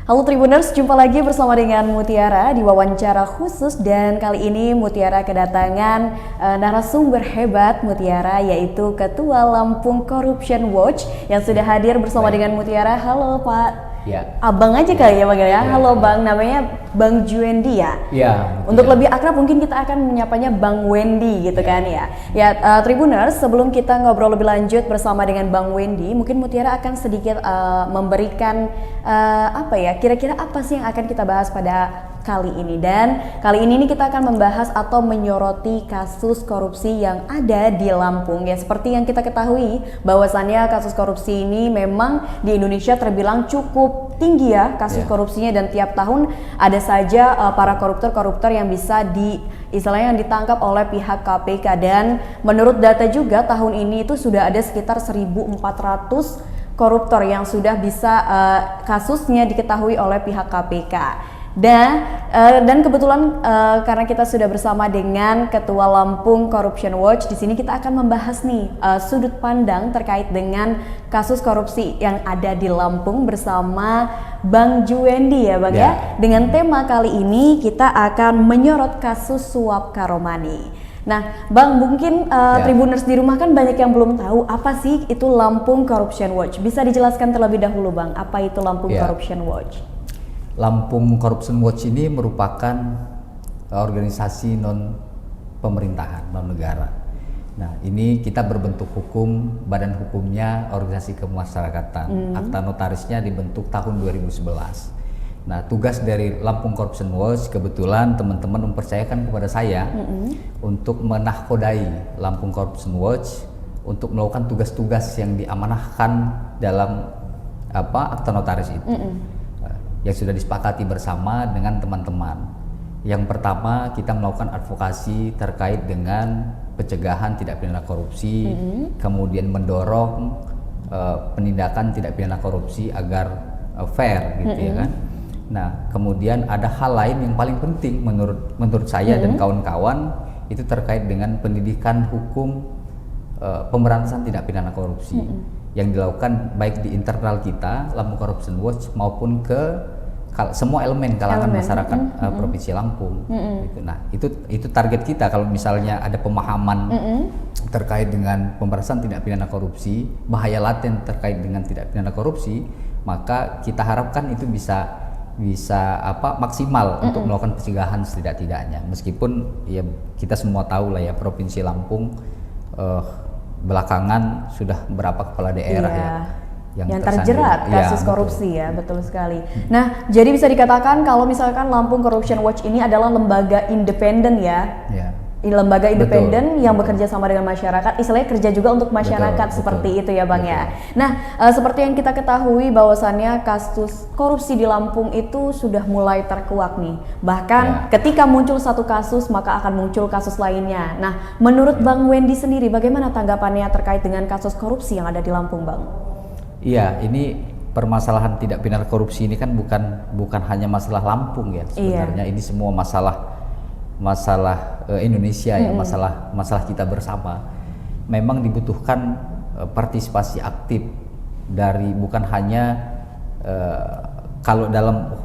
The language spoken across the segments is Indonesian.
Halo Tribuners, jumpa lagi bersama dengan Mutiara di wawancara khusus dan kali ini Mutiara kedatangan narasumber hebat Mutiara yaitu Ketua Lampung Corruption Watch yang sudah hadir bersama dengan Mutiara. Halo Pak. Ya. Abang aja kali ya Bang ya. Halo Bang, namanya Bang Juendi ya. Ya. Untuk lebih akrab mungkin kita akan menyapanya Bang Wendy gitu kan ya. Ya Tribuners, sebelum kita ngobrol lebih lanjut bersama dengan Bang Wendy, mungkin Mutiara akan sedikit memberikan kira-kira apa sih yang akan kita bahas pada kali ini. Dan kali ini kita akan membahas atau menyoroti kasus korupsi yang ada di Lampung. Ya seperti yang kita ketahui bahwasannya kasus korupsi ini memang di Indonesia terbilang cukup tinggi ya kasus korupsinya, dan tiap tahun ada saja para koruptor yang bisa istilahnya yang ditangkap oleh pihak KPK. Dan menurut data juga tahun ini itu sudah ada sekitar 1.400 koruptor yang sudah bisa kasusnya diketahui oleh pihak KPK. Dan kebetulan karena kita sudah bersama dengan Ketua Lampung Corruption Watch, di sini kita akan membahas nih sudut pandang terkait dengan kasus korupsi yang ada di Lampung bersama Bang Juendi ya Bang ya. Dengan tema kali ini kita akan menyorot kasus suap Karomani. Nah, Bang, mungkin Tribuners di rumah kan banyak yang belum tahu apa sih itu Lampung Corruption Watch. Bisa dijelaskan terlebih dahulu, Bang, apa itu Lampung Corruption Watch? Lampung Corruption Watch ini merupakan organisasi non pemerintahan, non negara. Nah, ini kita berbentuk hukum, badan hukumnya organisasi kemasyarakatan. Akta notarisnya dibentuk tahun 2011. Nah, tugas dari Lampung Corruption Watch, kebetulan teman-teman mempercayakan kepada saya untuk menahkodai Lampung Corruption Watch untuk melakukan tugas-tugas yang diamanahkan dalam akta notaris itu. Yang sudah disepakati bersama dengan teman-teman. Yang pertama, kita melakukan advokasi terkait dengan pencegahan tindak pidana korupsi, kemudian mendorong penindakan tindak pidana korupsi agar fair gitu ya kan. Nah, kemudian ada hal lain yang paling penting menurut saya dan kawan-kawan, itu terkait dengan pendidikan hukum pemberantasan tindak pidana korupsi yang dilakukan baik di internal kita Lampung Corruption Watch maupun ke semua elemen kalangan masyarakat Provinsi Lampung. Gitu. Nah, itu target kita kalau misalnya ada pemahaman terkait dengan pemberantasan tindak pidana korupsi, bahaya laten terkait dengan tindak pidana korupsi, maka kita harapkan itu bisa maksimal untuk melakukan pencegahan setidak-tidaknya. Meskipun ya kita semua tahu lah ya Provinsi Lampung belakangan sudah berapa kepala daerah yang terjerat kasus korupsi ya, betul sekali. Nah, jadi bisa dikatakan kalau misalkan Lampung Corruption Watch ini adalah lembaga independen ya. Lembaga independen yang bekerja sama dengan masyarakat, istilahnya kerja juga untuk masyarakat seperti itu ya Bang ya. Nah, seperti yang kita ketahui bahwasannya kasus korupsi di Lampung itu sudah mulai terkuak nih. Bahkan ketika muncul satu kasus maka akan muncul kasus lainnya. Nah, menurut Bang Wendy sendiri bagaimana tanggapannya terkait dengan kasus korupsi yang ada di Lampung, Bang? Iya, ini permasalahan tindak pidana korupsi ini kan bukan hanya masalah Lampung ya sebenarnya. Ini semua masalah Indonesia ya, masalah kita bersama. Memang dibutuhkan partisipasi aktif dari bukan hanya kalau dalam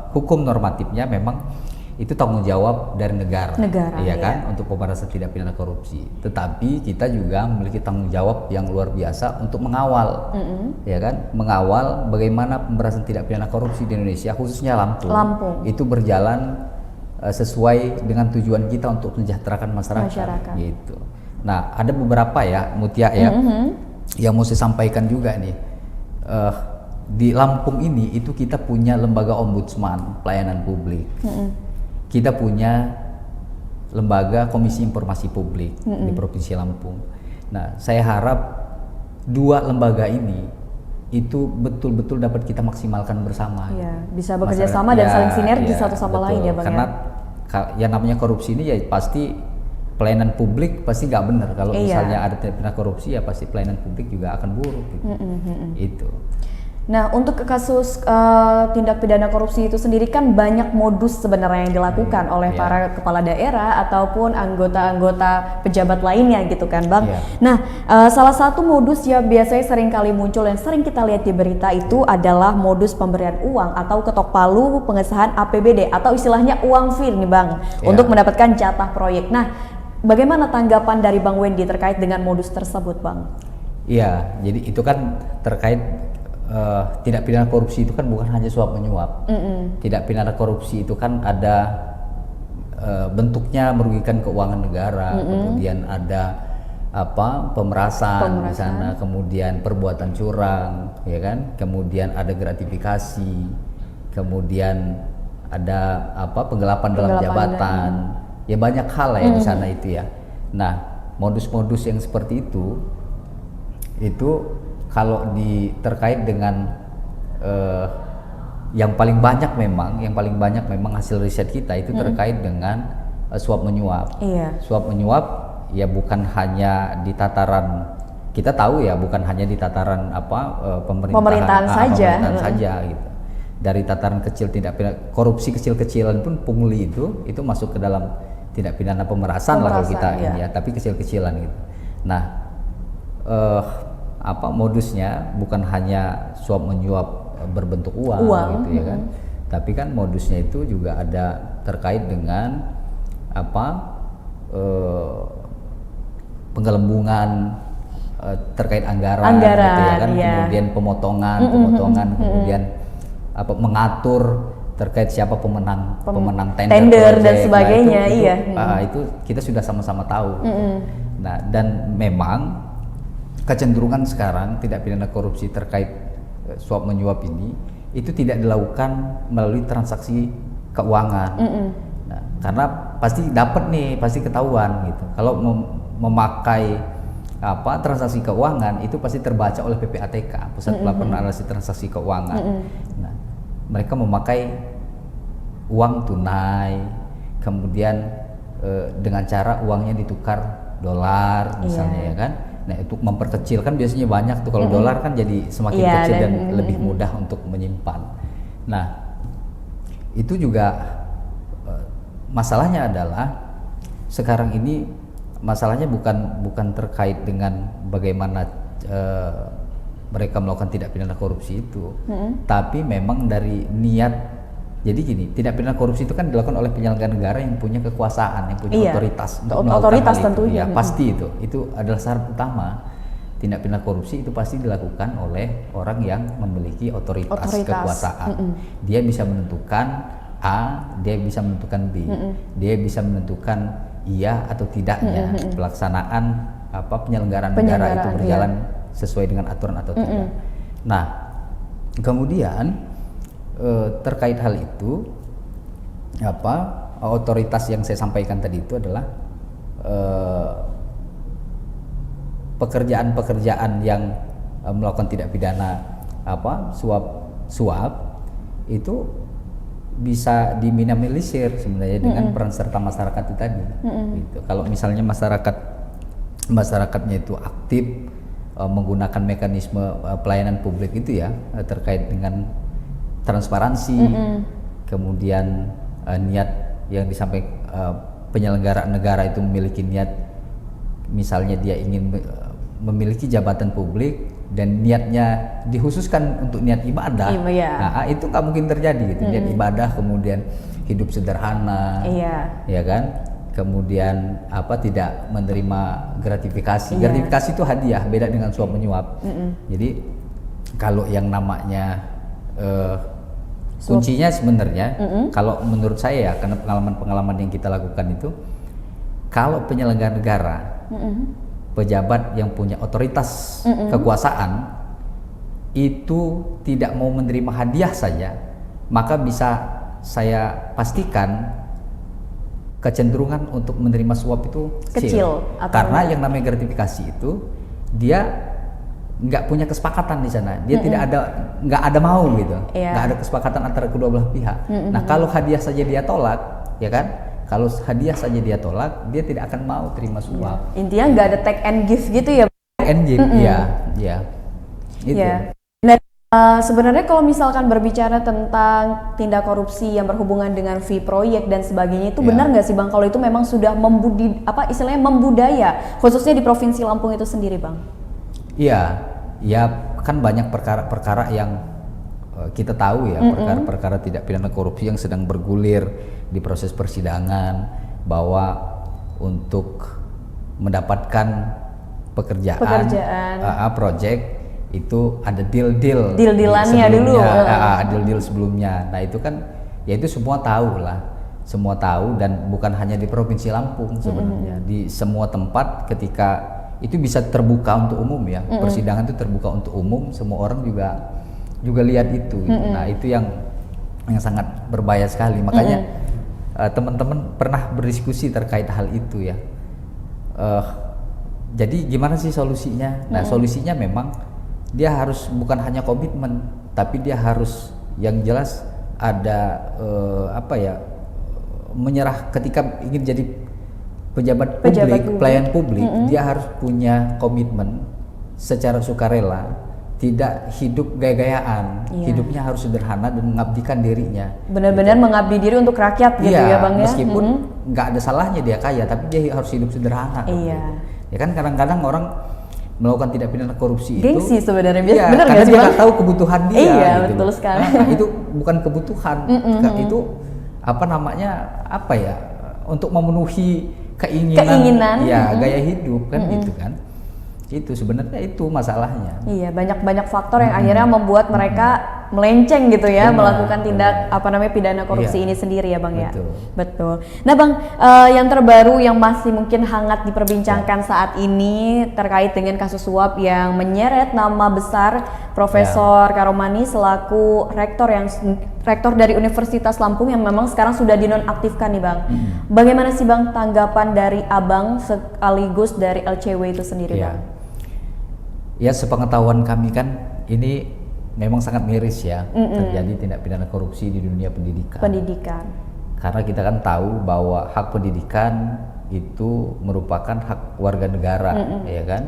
hukum normatifnya memang itu tanggung jawab dari negara ya kan, untuk pemberantasan tindak pidana korupsi. Tetapi kita juga memiliki tanggung jawab yang luar biasa untuk mengawal, ya kan, mengawal bagaimana pemberantasan tindak pidana korupsi di Indonesia khususnya Lampung itu berjalan sesuai dengan tujuan kita untuk mensejahterakan masyarakat. Gitu. Nah, ada beberapa ya Mutia ya yang mau saya sampaikan juga nih. Di Lampung ini itu kita punya lembaga ombudsman pelayanan publik. Kita punya lembaga komisi informasi publik di Provinsi Lampung. Nah, saya harap dua lembaga ini itu betul-betul dapat kita maksimalkan bersama. Bisa bekerja sama dan saling sinergi satu sama lain ya Bang. Karena yang namanya korupsi ini ya pasti pelayanan publik pasti nggak benar. Kalau misalnya ada tindak pidana korupsi ya pasti pelayanan publik juga akan buruk gitu. Itu. Nah, untuk kasus tindak pidana korupsi itu sendiri kan banyak modus sebenarnya yang dilakukan oleh para kepala daerah ataupun anggota-anggota pejabat lainnya gitu kan, Bang. Nah, salah satu modus yang biasanya sering kali muncul yang sering kita lihat di berita itu adalah modus pemberian uang atau ketok palu pengesahan APBD atau istilahnya uang fee nih, Bang, untuk mendapatkan jatah proyek. Nah, bagaimana tanggapan dari Bang Wendy terkait dengan modus tersebut, Bang? Iya, jadi itu kan terkait tindak pidana korupsi itu kan bukan hanya suap menyuap. Tindak pidana korupsi itu kan ada bentuknya merugikan keuangan negara, kemudian ada pemerasan di sana, kemudian perbuatan curang, ya kan, kemudian ada gratifikasi, kemudian ada penggelapan dalam jabatan, ya banyak hal lah ya di sana itu ya. Nah, modus-modus yang seperti itu kalau terkait dengan yang paling banyak memang hasil riset kita itu terkait dengan suap menyuap. Suap menyuap ya bukan hanya di tataran, kita tahu ya, bukan hanya di tataran pemerintahan saja gitu. Dari tataran kecil tindak pidana korupsi kecil-kecilan pun pungli itu masuk ke dalam tindak pidana pemerasan lah kalau kita ini ya, tapi kecil-kecilan gitu. Nah, modusnya bukan hanya suap menyuap berbentuk uang gitu ya kan, tapi kan modusnya itu juga ada terkait dengan penggelembungan terkait anggaran gitu ya kan, kemudian pemotongan kemudian mengatur terkait siapa pemenang tender dan sebagainya. Itu kita sudah sama-sama tahu. Nah, dan memang kecenderungan sekarang tindak pidana korupsi terkait suap menyuap ini itu tidak dilakukan melalui transaksi keuangan. Nah, karena pasti dapat nih, pasti ketahuan gitu. Kalau memakai transaksi keuangan itu pasti terbaca oleh PPATK, Pusat Pelaporan Analisis Transaksi Keuangan. Nah, mereka memakai uang tunai, kemudian dengan cara uangnya ditukar dolar misalnya ya kan. Nah, itu memperkecil kan biasanya banyak tuh kalau dolar kan jadi semakin kecil dan lebih mudah untuk menyimpan. Nah, itu juga masalahnya adalah sekarang ini masalahnya bukan terkait dengan bagaimana mereka melakukan tindak pidana korupsi itu, tapi memang dari niat. Jadi gini, tindak pidana korupsi itu kan dilakukan oleh penyelenggara negara yang punya kekuasaan, yang punya otoritas untuk melakukan hal itu. Tentunya. Ya, pasti itu adalah syarat utama. Tindak pidana korupsi itu pasti dilakukan oleh orang yang memiliki otoritas. Kekuasaan. Dia bisa menentukan A, dia bisa menentukan B, dia bisa menentukan iya atau tidaknya pelaksanaan penyelenggaraan negara itu berjalan sesuai dengan aturan atau tidak. Nah, kemudian terkait hal itu otoritas yang saya sampaikan tadi itu adalah pekerjaan-pekerjaan yang melakukan tindak pidana suap itu bisa diminimalisir sebenarnya dengan peran serta masyarakat itu tadi. Gitu. Kalau misalnya masyarakatnya itu aktif menggunakan mekanisme pelayanan publik itu ya, terkait dengan transparansi, kemudian niat yang disampaikan penyelenggara negara itu memiliki niat, misalnya dia ingin memiliki jabatan publik dan niatnya dikhususkan untuk niat ibadah, nah itu nggak mungkin terjadi gitu. Niat ibadah, kemudian hidup sederhana, ya kan, kemudian tidak menerima gratifikasi. Gratifikasi itu hadiah, beda dengan suap menyuap. Jadi kalau yang namanya kuncinya sebenarnya, kalau menurut saya ya, karena pengalaman yang kita lakukan itu, kalau penyelenggara negara, pejabat yang punya otoritas kekuasaan itu tidak mau menerima hadiah saja, maka bisa saya pastikan kecenderungan untuk menerima suap itu kecil. Karena yang namanya gratifikasi itu dia nggak punya kesepakatan di sana, dia nggak ada mau gitu, nggak ada kesepakatan antara kedua belah pihak. Nah, kalau hadiah saja dia tolak, ya kan? Kalau hadiah saja dia tolak, dia tidak akan mau terima suap. Intinya nggak ada take and give gitu ya? Take and give, iya. Itu. Nah, Sebenarnya kalau misalkan berbicara tentang tindak korupsi yang berhubungan dengan fee proyek dan sebagainya itu benar nggak sih Bang kalau itu memang sudah istilahnya membudaya khususnya di Provinsi Lampung itu sendiri Bang? Iya, ya kan banyak perkara-perkara yang kita tahu ya, perkara-perkara tidak pidana korupsi yang sedang bergulir di proses persidangan, bahwa untuk mendapatkan pekerjaan. Proyek itu ada deal-dealannya dulu, deal sebelumnya. Nah itu kan ya itu semua tahu dan bukan hanya di Provinsi Lampung sebenarnya, di semua tempat ketika itu bisa terbuka untuk umum ya, persidangan itu terbuka untuk umum, semua orang juga lihat itu. Nah itu yang sangat berbahaya sekali, makanya teman-teman pernah berdiskusi terkait hal itu ya. Jadi gimana sih solusinya? Nah solusinya memang dia harus bukan hanya komitmen, tapi dia harus yang jelas ada menyerah ketika ingin jadi pejabat publik, pelayan publik, dia harus punya komitmen secara sukarela, tidak hidup gaya-gayaan, hidupnya harus sederhana dan mengabdikan dirinya. Benar-benar mengabdi diri untuk rakyat gitu ya Bang ya. Meskipun nggak ada salahnya dia kaya, tapi dia harus hidup sederhana. Ya kan kadang-kadang orang melakukan tindak pidana korupsi gengsi itu sebenarnya karena dia nggak tahu kebutuhan dia. Iya gitu. Betul sekali. Nah, itu bukan kebutuhan, itu untuk memenuhi keinginan ya gaya hidup kan gitu kan. Itu sebenarnya itu masalahnya. Iya, banyak faktor yang akhirnya membuat mereka melenceng gitu ya, melakukan tindak pidana korupsi ini sendiri ya Bang ya. Betul. Nah Bang, yang terbaru yang masih mungkin hangat diperbincangkan saat ini terkait dengan kasus suap yang menyeret nama besar Profesor Karomani selaku rektor dari Universitas Lampung yang memang sekarang sudah dinonaktifkan nih Bang. Bagaimana sih Bang tanggapan dari Abang sekaligus dari LCW itu sendiri Bang? Ya sepengetahuan kami kan ini memang sangat miris ya, terjadi tindak pidana korupsi di dunia pendidikan. Karena kita kan tahu bahwa hak pendidikan itu merupakan hak warga negara, ya kan.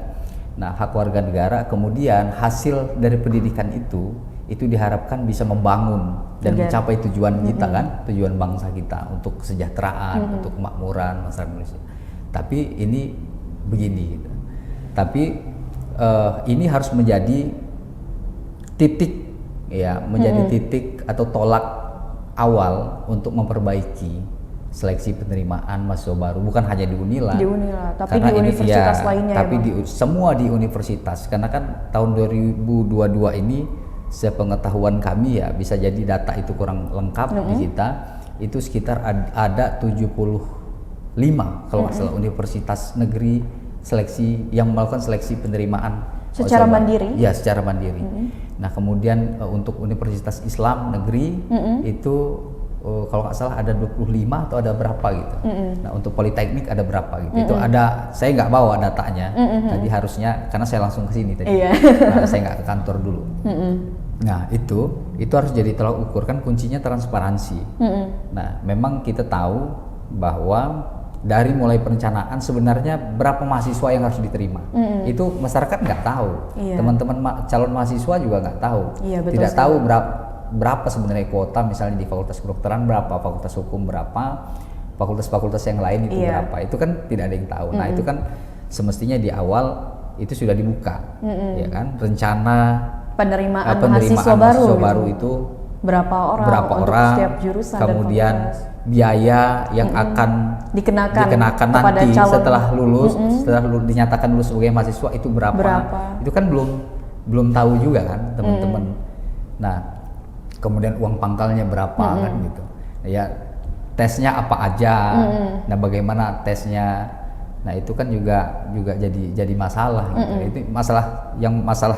Nah hak warga negara kemudian hasil dari pendidikan itu diharapkan bisa membangun dan mencapai tujuan kita kan, tujuan bangsa kita untuk kesejahteraan, untuk kemakmuran masyarakat Indonesia. Tapi ini begini gitu. Tapi ini harus menjadi titik ya, titik atau tolak awal untuk memperbaiki seleksi penerimaan mahasiswa baru, bukan hanya di Unila, tapi di universitas lainnya. Tapi semua di universitas, karena kan tahun 2022 ini sepengetahuan kami ya, bisa jadi data itu kurang lengkap di kita, itu sekitar ada 75 kalau nggak salah universitas negeri yang melakukan seleksi penerimaan secara mandiri. Ya, secara mandiri. Nah, kemudian untuk Universitas Islam negeri itu kalau nggak salah ada 25 atau ada berapa gitu. Nah, untuk Politeknik ada berapa gitu. Itu ada, saya nggak bawa datanya. Tadi harusnya karena saya langsung ke sini tadi. Nah, saya nggak ke kantor dulu. Nah, itu harus jadi tolak ukur, kan kuncinya transparansi. Nah, memang kita tahu bahwa dari mulai perencanaan sebenarnya berapa mahasiswa yang harus diterima, itu masyarakat nggak tahu, teman-teman calon mahasiswa juga nggak tahu, tidak tahu berapa sebenarnya kuota, misalnya di Fakultas Kedokteran berapa, Fakultas Hukum berapa, fakultas-fakultas yang lain itu berapa, itu kan tidak ada yang tahu. Nah itu kan semestinya di awal itu sudah dibuka, ya kan, rencana penerimaan mahasiswa baru itu berapa orang setiap jurusan, kemudian biaya yang akan dikenakan nanti setelah lulus, dinyatakan lulus sebagai mahasiswa itu berapa. Itu kan belum tahu juga kan teman-teman. Nah kemudian uang pangkalnya berapa kan gitu ya, tesnya apa aja, nah bagaimana tesnya, nah itu kan juga jadi masalah gitu. Itu masalah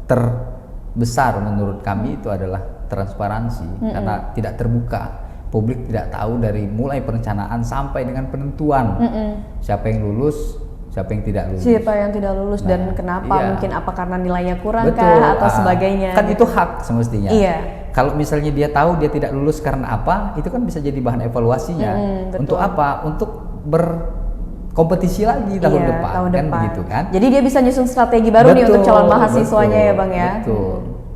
terbesar menurut kami itu adalah transparansi, karena tidak terbuka. Publik tidak tahu dari mulai perencanaan sampai dengan penentuan siapa yang lulus, siapa yang tidak lulus, dan kenapa, mungkin apa karena nilainya kurang kah atau sebagainya. Kan itu hak semestinya. Kalau misalnya dia tahu dia tidak lulus karena apa, itu kan bisa jadi bahan evaluasinya. Untuk apa? Untuk berkompetisi lagi tahun depan. Begitu kan. Jadi dia bisa nyusun strategi baru nih untuk calon mahasiswanya ya Bang ya.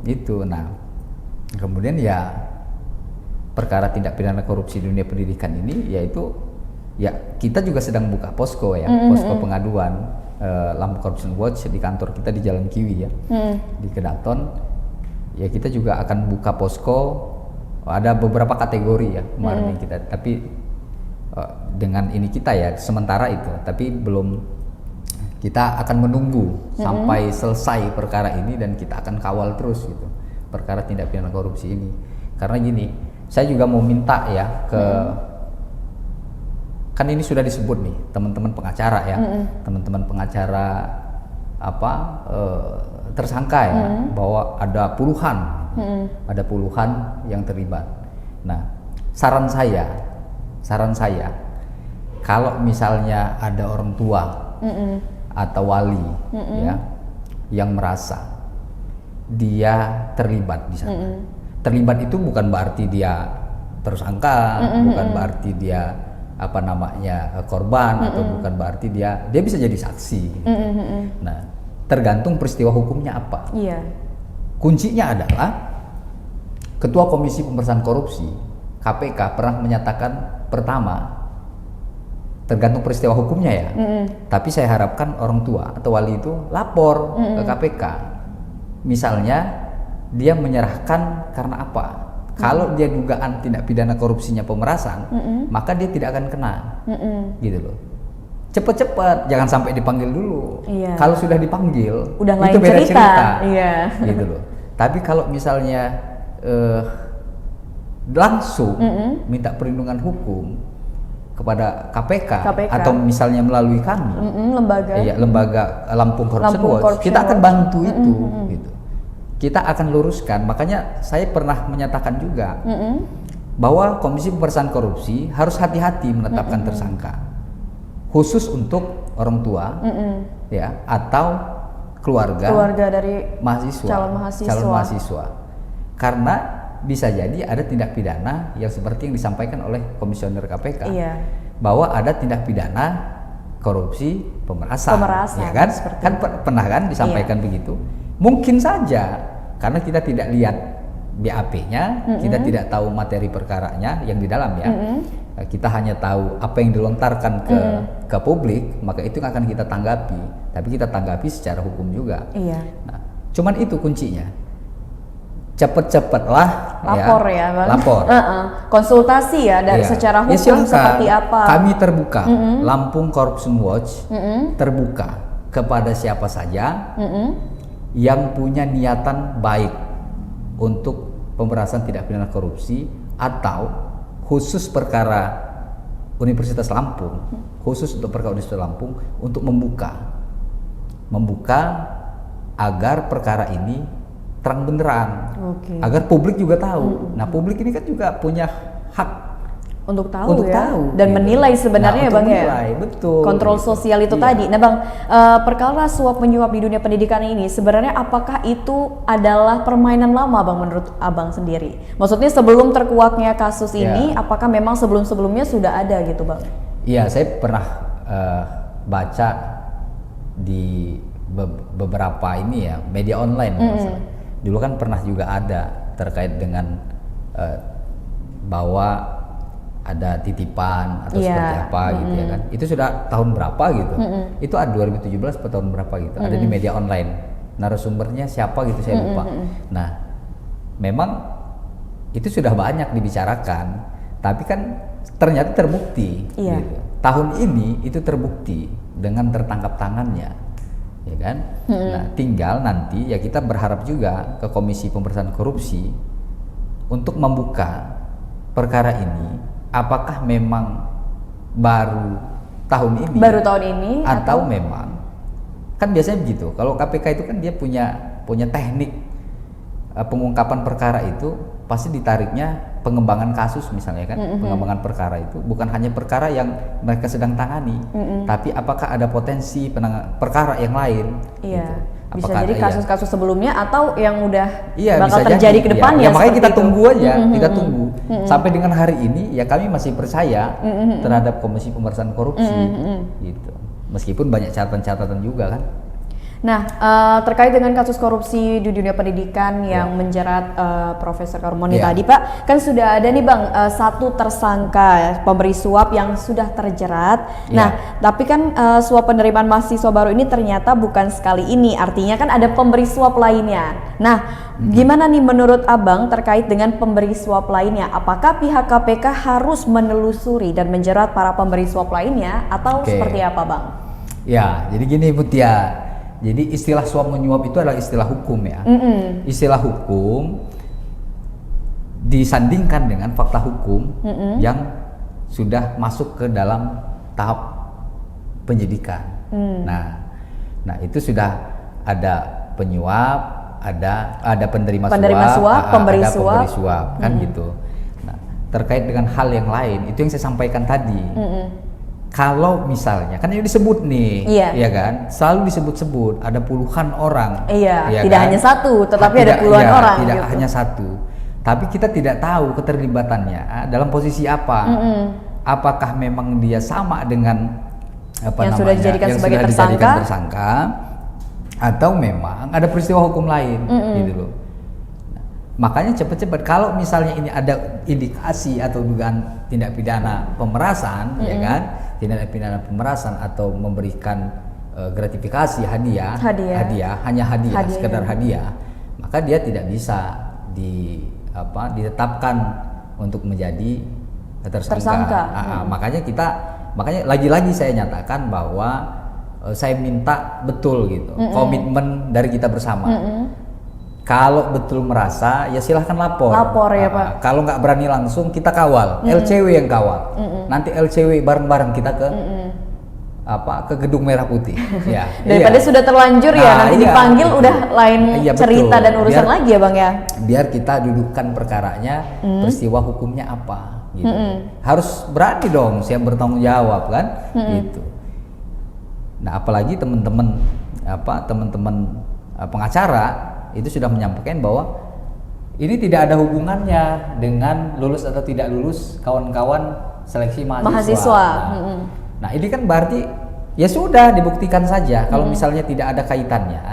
Itu. Nah, kemudian ya perkara tindak pidana korupsi di dunia pendidikan ini yaitu ya kita juga sedang buka posko ya, posko pengaduan Lampung Corruption Watch di kantor kita di Jalan Kiwi ya, di Kedaton. Ya kita juga akan buka posko, ada beberapa kategori ya kemarin kita, tapi dengan ini kita ya sementara itu, tapi belum, kita akan menunggu sampai selesai perkara ini dan kita akan kawal terus gitu perkara tindak pidana korupsi ini. Karena gini, saya juga mau minta ya ke kan ini sudah disebut nih teman-teman pengacara ya, teman-teman pengacara tersangka ya, bahwa ada puluhan yang terlibat. Nah, saran saya kalau misalnya ada orang tua atau wali ya yang merasa dia terlibat di sana. Terlibat itu bukan berarti dia tersangka, bukan berarti dia korban, atau bukan berarti dia bisa jadi saksi gitu. Nah, tergantung peristiwa hukumnya apa. Kuncinya adalah Ketua Komisi Pemberantasan Korupsi KPK pernah menyatakan, pertama, tergantung peristiwa hukumnya ya, tapi saya harapkan orang tua atau wali itu lapor ke KPK. Misalnya dia menyerahkan karena apa? Kalau dia dugaan tindak pidana korupsinya pemerasan, maka dia tidak akan kena, gitu loh. Cepet-cepet, jangan sampai dipanggil dulu. Kalau sudah dipanggil, udah itu beda cerita, gitu loh. Tapi kalau misalnya langsung minta perlindungan hukum kepada KPK atau misalnya melalui kami, lembaga Lampung Corruption Watch, kita akan bantu itu, gitu. Kita akan luruskan. Makanya saya pernah menyatakan juga bahwa Komisi Pemberantasan Korupsi harus hati-hati menetapkan tersangka, khusus untuk orang tua ya atau keluarga dari calon mahasiswa, karena bisa jadi ada tindak pidana yang seperti yang disampaikan oleh komisioner KPK, bahwa ada tindak pidana korupsi pemerasan ya kan? Kan pernah kan disampaikan begitu. Mungkin saja karena kita tidak lihat BAP-nya, kita tidak tahu materi perkaranya yang di dalam ya. Kita hanya tahu apa yang dilontarkan ke publik, maka itu akan kita tanggapi. Tapi kita tanggapi secara hukum juga. Nah, cuman itu kuncinya. Cepet-cepetlah lapor ya Bang. Lapor. Konsultasi ya dari secara hukum seperti apa. Kami terbuka. Lampung Corruption Watch terbuka kepada siapa saja yang punya niatan baik untuk pemberantasan tindak pidana korupsi atau khusus perkara Universitas Lampung, khusus untuk perkara Universitas Lampung, untuk membuka agar perkara ini terang benderang, agar publik juga tahu. Nah, publik ini kan juga punya hak untuk tahu dan gitu. Menilai sebenarnya ya Bang ya. Betul. Kontrol sosial itu tadi. Nah Bang, perkara suap menyuap di dunia pendidikan ini sebenarnya apakah itu adalah permainan lama Bang menurut Abang sendiri? Maksudnya sebelum terkuaknya kasus ini, apakah memang sebelum-sebelumnya sudah ada gitu Bang? Iya, saya pernah baca di beberapa ini ya, media online. Dulu kan pernah juga ada terkait dengan bahwa ada titipan atau seperti apa gitu ya kan. Itu sudah tahun berapa gitu. Itu ada 2017 atau tahun berapa gitu. Ada di media online. Narasumbernya siapa gitu saya lupa. Nah, memang itu sudah banyak dibicarakan, tapi kan ternyata terbukti gitu. Tahun ini itu terbukti dengan tertangkap tangannya. Ya kan? Nah, tinggal nanti ya kita berharap juga ke Komisi Pemberantasan Korupsi untuk membuka perkara ini. Apakah memang baru tahun ini atau memang kan biasanya begitu. Kalau KPK itu kan dia punya teknik pengungkapan perkara itu pasti ditariknya pengembangan kasus misalnya kan. Pengembangan perkara itu bukan hanya perkara yang mereka sedang tangani, tapi apakah ada potensi perkara yang lain gitu. Bisa apakah jadi kasus-kasus sebelumnya atau yang udah bakal bisa terjadi jadi, ke depannya. Ya, makanya kita tunggu aja, kita tunggu. Sampai dengan hari ini ya kami masih percaya terhadap Komisi Pemberantasan Korupsi gitu. Meskipun banyak catatan-catatan juga kan. Nah, terkait dengan kasus korupsi di dunia pendidikan yang menjerat Profesor Karmoni tadi, Pak, kan sudah ada nih Bang, satu tersangka pemberi suap yang sudah terjerat. Nah, tapi kan suap penerimaan mahasiswa baru ini ternyata bukan sekali ini, artinya kan ada pemberi suap lainnya. Nah, gimana nih menurut Abang terkait dengan pemberi suap lainnya? Apakah pihak KPK harus menelusuri dan menjerat para pemberi suap lainnya atau seperti apa, Bang? Ya, jadi gini Mutia. Jadi istilah suap menyuap itu adalah istilah hukum ya. Istilah hukum disandingkan dengan fakta hukum yang sudah masuk ke dalam tahap penyidikan. Nah itu sudah ada penyuap, ada penerima suap, pemberi ada pemberi suap, kan gitu. Nah, terkait dengan hal yang lain itu yang saya sampaikan tadi. Kalau misalnya, kan ini disebut nih, ya kan, selalu disebut-sebut, ada puluhan orang, ya kan? Tidak hanya satu, tetapi ada puluhan orang. Tidak gitu. hanya satu, tapi kita tidak tahu keterlibatannya dalam posisi apa. Apakah memang dia sama dengan yang sudah dijadikan sebagai tersangka, atau memang ada peristiwa hukum lain, gitu loh. Makanya cepat-cepat kalau misalnya ini ada indikasi atau dugaan tindak pidana pemerasan, ya kan, tindak pidana pemerasan atau memberikan gratifikasi hadiah, hanya hadiah, sekedar hadiah, maka dia tidak bisa ditetapkan untuk menjadi tersangka. Makanya lagi-lagi saya nyatakan bahwa saya minta betul gitu, komitmen dari kita bersama. Kalau betul merasa, ya silahkan lapor. Ya Pak. Kalau nggak berani langsung, kita kawal. LCW yang kawal. Nanti LCW bareng-bareng kita ke Gedung Merah Putih. Ya. Daripada sudah terlanjur nanti dipanggil udah lain cerita dan urusan lagi ya Bang ya. Biar kita dudukkan perkaranya, peristiwa hukumnya apa. Gitu. Harus berani dong, siap bertanggung jawab kan. Gitu. Nah apalagi teman-teman pengacara itu sudah menyampaikan bahwa ini tidak ada hubungannya dengan lulus atau tidak lulus kawan-kawan seleksi mahasiswa. Nah ini kan berarti ya sudah dibuktikan saja. Kalau misalnya tidak ada kaitannya,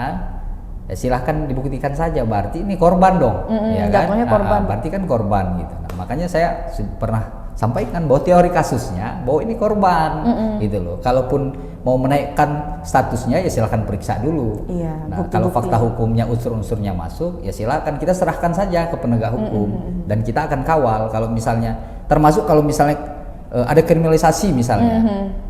ya silahkan dibuktikan saja. Berarti ini korban dong, ya kan? Korban. Berarti kan korban gitu. Nah, makanya saya pernah sampaikan bahwa teori kasusnya bahwa ini korban, gitu loh. Kalaupun mau menaikkan statusnya ya silakan periksa dulu. Nah, kalau fakta hukumnya unsur-unsurnya masuk, ya silakan kita serahkan saja ke penegak hukum dan kita akan kawal. Kalau misalnya termasuk kalau misalnya ada kriminalisasi misalnya,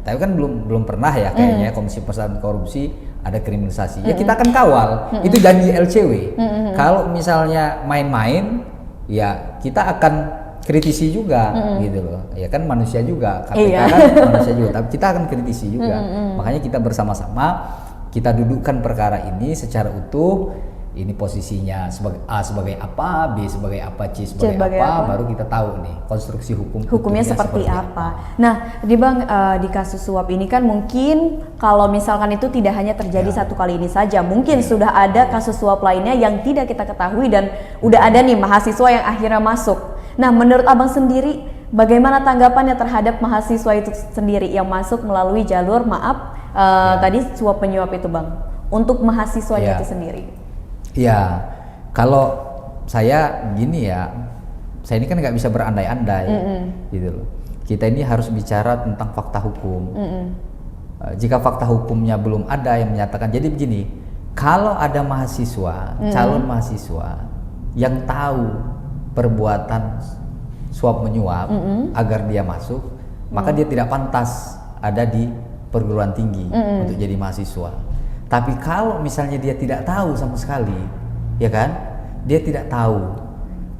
tapi kan belum pernah ya kayaknya Komisi Pemberantasan Korupsi ada kriminalisasi. Ya kita akan kawal. Itu janji LCW. Kalau misalnya main-main, ya kita akan kritisi juga, gitu loh. Ya kan manusia juga, KPK kan manusia juga, tapi kita akan kritisi juga. Makanya kita bersama-sama kita dudukkan perkara ini secara utuh. Ini posisinya sebagai A sebagai apa, B sebagai apa, C sebagai apa, baru kita tahu nih konstruksi hukumnya seperti apa. Nah, di kasus suap ini kan mungkin kalau misalkan itu tidak hanya terjadi satu kali ini saja, mungkin sudah ada kasus suap lainnya yang tidak kita ketahui dan udah ada nih mahasiswa yang akhirnya masuk. Nah, menurut Abang sendiri, bagaimana tanggapannya terhadap mahasiswa itu sendiri yang masuk melalui jalur tadi suap penyuap itu Bang, untuk mahasiswanya itu sendiri? Ya, kalau saya gini ya, saya ini kan nggak bisa berandai-andai, gitu loh. Kita ini harus bicara tentang fakta hukum. Jika fakta hukumnya belum ada yang menyatakan, jadi begini, kalau ada mahasiswa, calon mahasiswa yang tahu perbuatan suap menyuap agar dia masuk, maka dia tidak pantas ada di perguruan tinggi untuk jadi mahasiswa. Tapi kalau misalnya dia tidak tahu sama sekali, ya kan, dia tidak tahu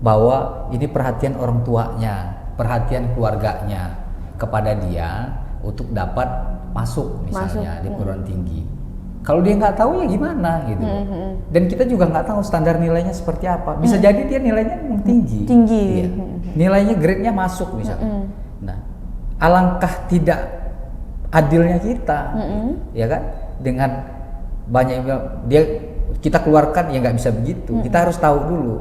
bahwa ini perhatian orang tuanya, perhatian keluarganya kepada dia untuk dapat masuk misalnya di perguruan tinggi. Kalau dia nggak tahu ya gimana gitu. Dan kita juga nggak tahu standar nilainya seperti apa. Bisa jadi dia nilainya tinggi. Ya. Nilainya grade-nya masuk misalnya. Nah, alangkah tidak adilnya kita, ya kan, dengan banyak kita keluarkan ya nggak bisa begitu. Kita harus tahu dulu.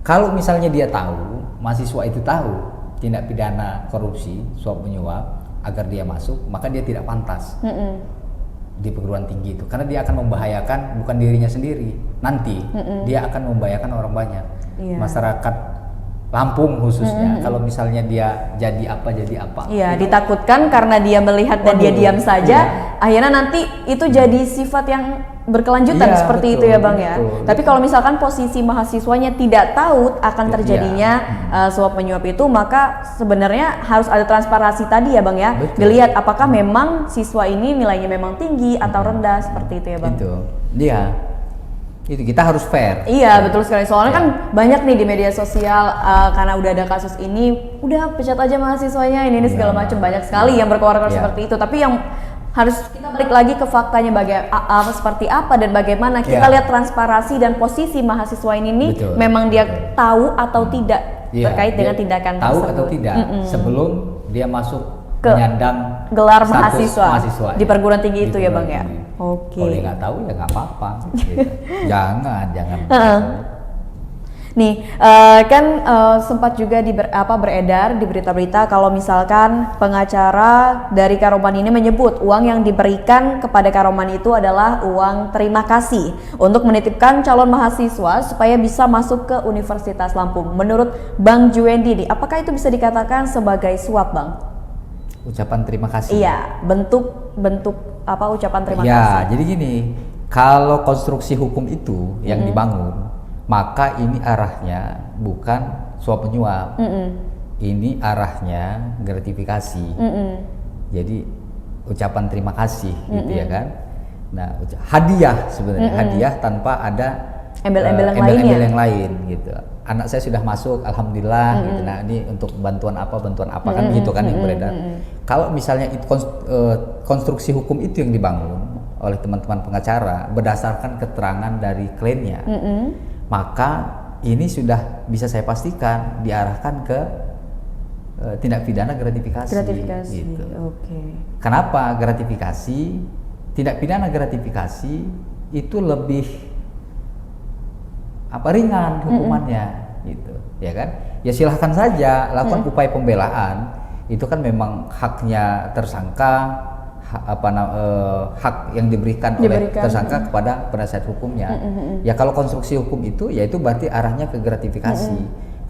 Kalau misalnya dia tahu, mahasiswa itu tahu tindak pidana korupsi, suap menyuap agar dia masuk, maka dia tidak pantas. di perguruan tinggi itu, karena dia akan membahayakan bukan dirinya sendiri, nanti dia akan membahayakan orang banyak, masyarakat Lampung khususnya. Kalau misalnya dia jadi apa. Iya, ditakutkan karena dia melihat dan dia diam saja, akhirnya nanti itu jadi sifat yang berkelanjutan seperti itu ya Bang ya. Tapi kalau misalkan posisi mahasiswanya tidak tahu akan terjadinya suap menyuap itu, maka sebenarnya harus ada transparansi tadi ya Bang ya. Dilihat apakah memang siswa ini nilainya memang tinggi atau rendah, seperti itu ya Bang. Itu kita harus fair. Iya, betul sekali. Soalnya kan banyak nih di media sosial, karena udah ada kasus ini, udah pecat aja mahasiswanya ini segala macam, banyak sekali yang berkoar-koar seperti itu. Tapi yang harus kita balik lagi ke faktanya seperti apa dan bagaimana kita lihat transparansi dan posisi mahasiswa ini nih, memang dia tahu atau tidak terkait dengan tindakan tahu tersebut. Atau tidak sebelum dia masuk ke menyandang gelar mahasiswa di perguruan tinggi itu ya Bang ya. Oke. Kalau dia nggak tahu ya nggak apa-apa. Gitu. jangan. Nih, kan sempat juga beredar di berita-berita kalau misalkan pengacara dari Karoman ini menyebut uang yang diberikan kepada Karoman itu adalah uang terima kasih untuk menitipkan calon mahasiswa supaya bisa masuk ke Universitas Lampung. Menurut Bang Juwendi, apakah itu bisa dikatakan sebagai suap, Bang? Ucapan terima kasih. Iya, bentuk ucapan terima kasih. Ya, jadi gini, kalau konstruksi hukum itu yang dibangun, maka ini arahnya bukan suap menyuap. Ini arahnya gratifikasi. Jadi ucapan terima kasih gitu ya kan. Nah, hadiah sebenarnya, hadiah tanpa ada embel-embel yang lain gitu. Anak saya sudah masuk, alhamdulillah gitu. Nah, ini untuk bantuan apa kan gitu kan yang beredar. Kalau misalnya itu konstruksi hukum itu yang dibangun oleh teman-teman pengacara berdasarkan keterangan dari kliennya, maka ini sudah bisa saya pastikan diarahkan ke tindak pidana gratifikasi. Gitu. Kenapa gratifikasi? Tindak pidana gratifikasi itu lebih ringan hukumannya, gitu, ya kan? Ya silahkan saja lakukan upaya pembelaan. Itu kan memang haknya tersangka, hak yang diberikan oleh tersangka kepada penasihat hukumnya. Ya kalau konstruksi hukum itu, ya itu berarti arahnya ke gratifikasi.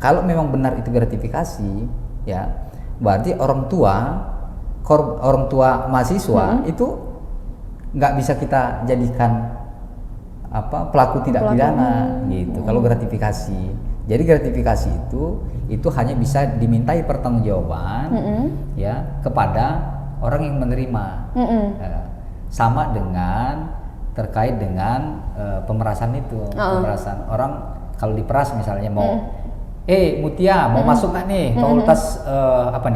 Kalau memang benar itu gratifikasi, ya berarti orang tua mahasiswa itu nggak bisa kita jadikan pelaku tidak pidana gitu. Kalau gratifikasi, jadi gratifikasi itu hanya bisa dimintai pertanggungjawaban ya kepada orang yang menerima. Sama dengan terkait dengan pemerasan itu. Pemerasan orang kalau diperas misalnya mau Mutia mau masuk nggak nih fakultas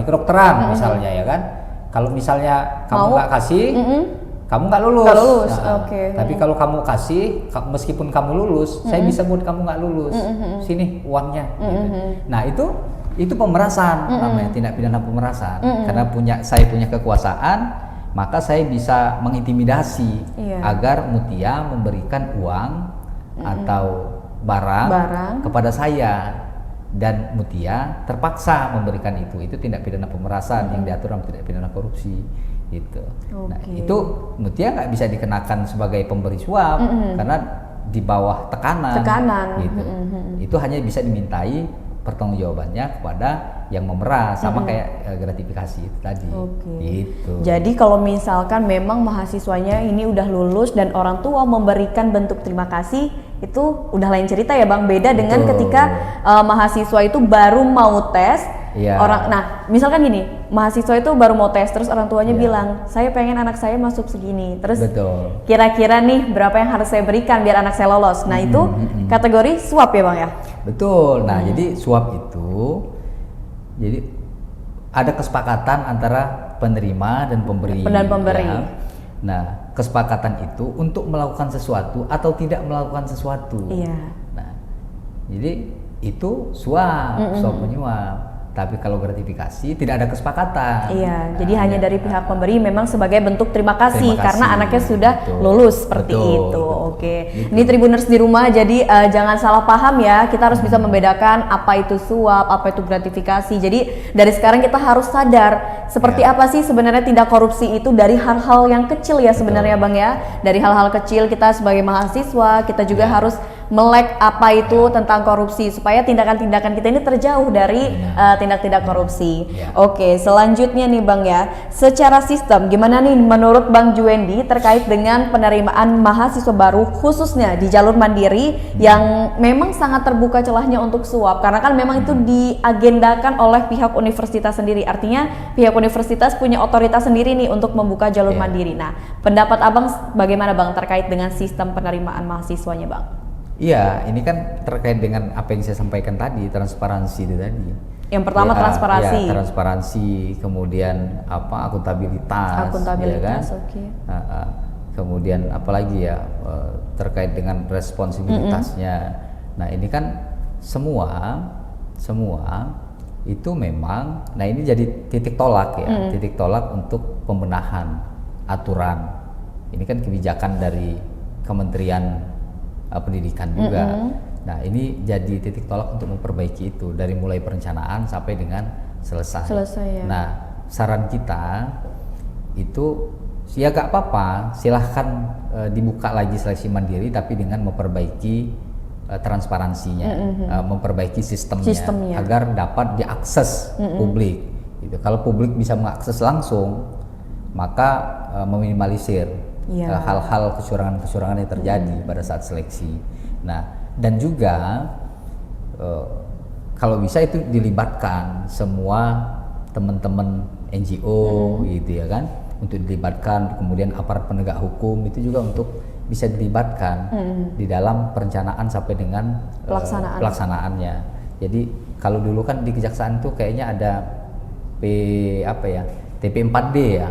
kedokteran misalnya ya kan. Kalau misalnya kamu nggak kasih, kamu nggak lulus. Tapi kalau kamu kasih, meskipun kamu lulus, saya bisa buat kamu nggak lulus. Sini uangnya. Gitu. Nah itu pemerasan namanya, tindak pidana pemerasan. Karena saya punya kekuasaan, maka saya bisa mengintimidasi agar Mutia memberikan uang atau barang kepada saya, dan Mutia terpaksa memberikan itu tindak pidana pemerasan yang diatur dalam tindak pidana korupsi. Gitu. Nah itu Mutia nggak bisa dikenakan sebagai pemberi suap karena di bawah tekanan. Gitu. Itu hanya bisa dimintai pertanggungjawabannya kepada yang memeras, sama kayak gratifikasi itu tadi. Gitu. Jadi kalau misalkan memang mahasiswanya ini udah lulus dan orang tua memberikan bentuk terima kasih, itu udah lain cerita ya Bang. Beda dengan ketika mahasiswa itu baru mau tes. Nah misalkan gini, mahasiswa itu baru mau tes, terus orang tuanya bilang, saya pengen anak saya masuk segini, terus kira-kira nih berapa yang harus saya berikan biar anak saya lolos. Nah itu kategori suap ya Bang ya? Betul. Nah jadi suap itu, jadi ada kesepakatan antara penerima dan pemberi. Ya. Nah kesepakatan itu untuk melakukan sesuatu atau tidak melakukan sesuatu. Nah jadi itu suap menyuap. Tapi kalau gratifikasi tidak ada kesepakatan. Jadi hanya dari pihak pemberi memang sebagai bentuk terima kasih karena anaknya sudah lulus seperti itu. Ini Tribuners di rumah, jadi jangan salah paham ya. Kita harus bisa membedakan apa itu suap, apa itu gratifikasi. Jadi dari sekarang kita harus sadar seperti apa sih sebenarnya tindak korupsi itu dari hal-hal yang kecil ya sebenarnya Bang ya. Dari hal-hal kecil kita sebagai mahasiswa kita juga harus melek apa itu tentang korupsi supaya tindakan-tindakan kita ini terjauh dari tindak-tindak korupsi. Oke, selanjutnya nih Bang ya, secara sistem gimana nih menurut Bang Juwendi terkait dengan penerimaan mahasiswa baru khususnya di jalur mandiri yang memang sangat terbuka celahnya untuk suap karena kan memang itu diagendakan oleh pihak universitas sendiri, artinya pihak universitas punya otoritas sendiri nih untuk membuka jalur mandiri. Nah, pendapat Abang bagaimana Bang terkait dengan sistem penerimaan mahasiswanya Bang? Iya, ini kan terkait dengan apa yang saya sampaikan tadi, transparansi itu tadi. Yang pertama transparansi. Ya, transparansi, kemudian apa akuntabilitas. Akuntabilitas, ya kan? oke. Kemudian apalagi ya terkait dengan responsibilitasnya. Nah ini kan semua itu memang, nah ini jadi titik tolak ya, titik tolak untuk pembenahan aturan. Ini kan kebijakan dari Kementerian Pendidikan juga. Nah ini jadi titik tolak untuk memperbaiki itu dari mulai perencanaan sampai dengan selesai. Ya. Nah saran kita itu ya gak apa-apa, silahkan dibuka lagi seleksi mandiri tapi dengan memperbaiki transparansinya, memperbaiki sistemnya agar dapat diakses publik. Gitu. Kalau publik bisa mengakses langsung, maka meminimalisir hal-hal kecurangan-kecurangan yang terjadi pada saat seleksi. Nah, dan juga kalau bisa itu dilibatkan semua teman-teman NGO gitu ya kan, untuk dilibatkan, kemudian aparat penegak hukum itu juga untuk bisa dilibatkan di dalam perencanaan sampai dengan pelaksanaannya. Jadi kalau dulu kan di kejaksaan tuh kayaknya ada TP4D ya,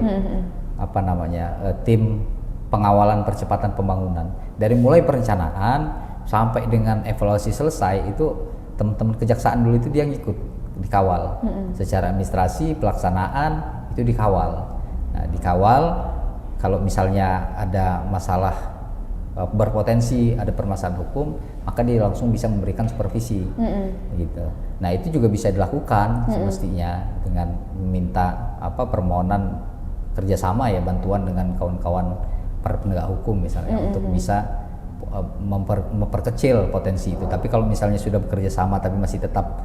apa namanya, tim pengawalan percepatan pembangunan. Dari mulai perencanaan sampai dengan evaluasi selesai itu teman-teman kejaksaan dulu itu dia ngikut, dikawal secara administrasi, pelaksanaan itu dikawal. Nah, dikawal kalau misalnya ada masalah berpotensi ada permasalahan hukum, maka dia langsung bisa memberikan supervisi, gitu. Nah itu juga bisa dilakukan semestinya dengan meminta permohonan kerjasama ya, bantuan dengan kawan-kawan para penegak hukum misalnya untuk bisa memperkecil potensi itu. Tapi kalau misalnya sudah bekerja sama tapi masih tetap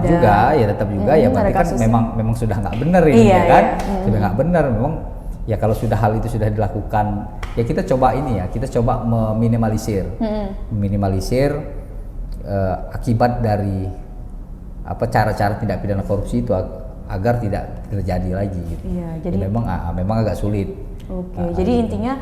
juga ya berarti kan memang sudah nggak benar ini ya kan, sudah nggak benar memang. Ya kalau sudah hal itu sudah dilakukan, ya kita coba meminimalisir akibat dari cara-cara tindak pidana korupsi itu agar tidak terjadi lagi gitu. Iya, jadi memang agak sulit. Oke, jadi intinya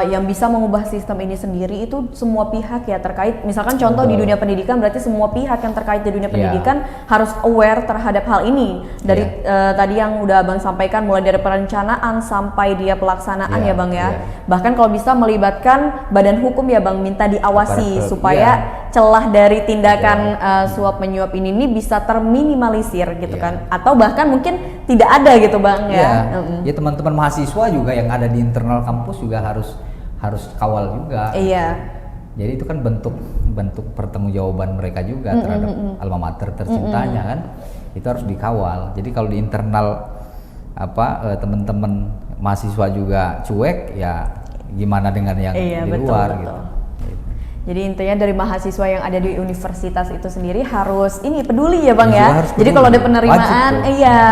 yang bisa mengubah sistem ini sendiri itu semua pihak ya terkait. Misalkan contoh di dunia pendidikan, berarti semua pihak yang terkait di dunia pendidikan harus aware terhadap hal ini. Dari tadi yang udah Abang sampaikan, mulai dari perencanaan sampai dia pelaksanaan ya Bang ya. Bahkan kalau bisa melibatkan badan hukum ya Bang, minta diawasi supaya celah dari tindakan suap menyuap ini bisa terminimalisir gitu kan. Atau bahkan mungkin tidak ada gitu Bang ya. Ya teman-teman mahasiswa juga yang ada di internal kampus juga harus kawal juga. Iya. Jadi itu kan bentuk pertanggungjawaban mereka juga terhadap alma mater tercintanya kan. Itu harus dikawal. Jadi kalau di internal teman-teman mahasiswa juga cuek, ya gimana dengan yang di luar gitu. Jadi intinya dari mahasiswa yang ada di universitas itu sendiri harus peduli ya Bang ya. Jadi kalau ada penerimaan